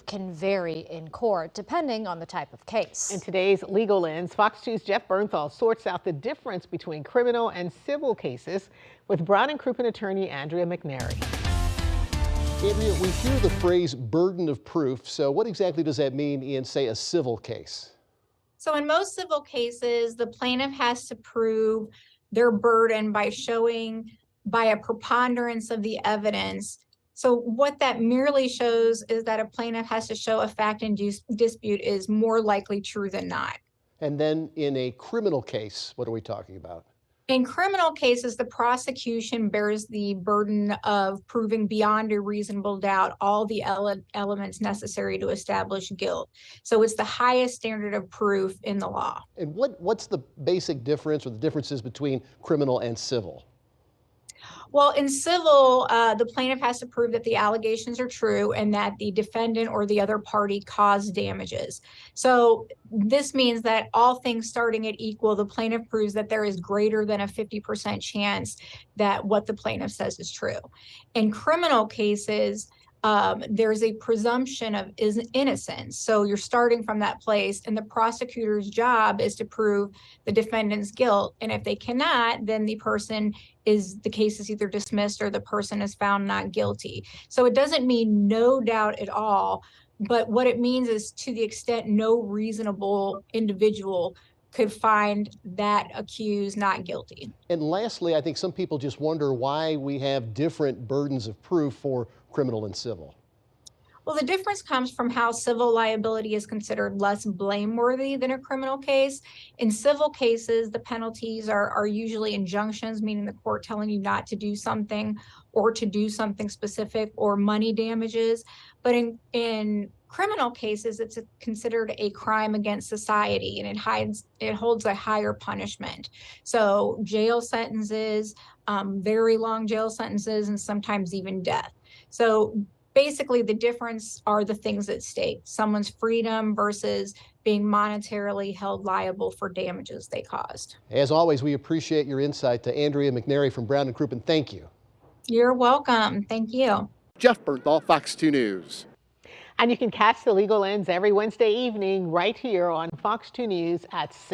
can vary in court depending on the type of case. In today's Legal Lens, Fox 2's Jeff Bernthal sorts out the difference between criminal and civil cases with Brown and Crouppen attorney Andrea McNairy. Andrea, we hear the phrase burden of proof. So what exactly does that mean in, say, a civil case? So in most civil cases, the plaintiff has to prove their burden by showing by a preponderance of the evidence. So what that merely shows is that a plaintiff has to show a fact and dispute is more likely true than not. And then in a criminal case, what are we talking about? In criminal cases, the prosecution bears the burden of proving beyond a reasonable doubt all the elements necessary to establish guilt. So it's the highest standard of proof in the law. And what's the basic difference or the differences between criminal and civil? Well, in civil, the plaintiff has to prove that the allegations are true and that the defendant or the other party caused damages. So this means that all things starting at equal, the plaintiff proves that there is greater than a 50% chance that what the plaintiff says is true. In criminal cases, there's a presumption of innocence. So you're starting from that place, and the prosecutor's job is to prove the defendant's guilt. And if they cannot, then the case is either dismissed or the person is found not guilty. So it doesn't mean no doubt at all, but what it means is to the extent no reasonable individual could find that accused not guilty. And lastly, I think some people just wonder why we have different burdens of proof for criminal and civil. Well, the difference comes from how civil liability is considered less blameworthy than a criminal case. In civil cases, the penalties are usually injunctions, meaning the court telling you not to do something or to do something specific, or money damages. But in criminal cases, it's considered a crime against society, and it holds a higher punishment. So jail sentences, very long jail sentences, and sometimes even death. So basically, the difference are the things at stake: someone's freedom versus being monetarily held liable for damages they caused. As always, we appreciate your insight. To Andrea McNairy from Brown and Crouppen, thank you. You're welcome. Thank you. Jeff Bernthal, Fox 2 News. And you can catch the Legal Lens every Wednesday evening right here on Fox 2 News at 6.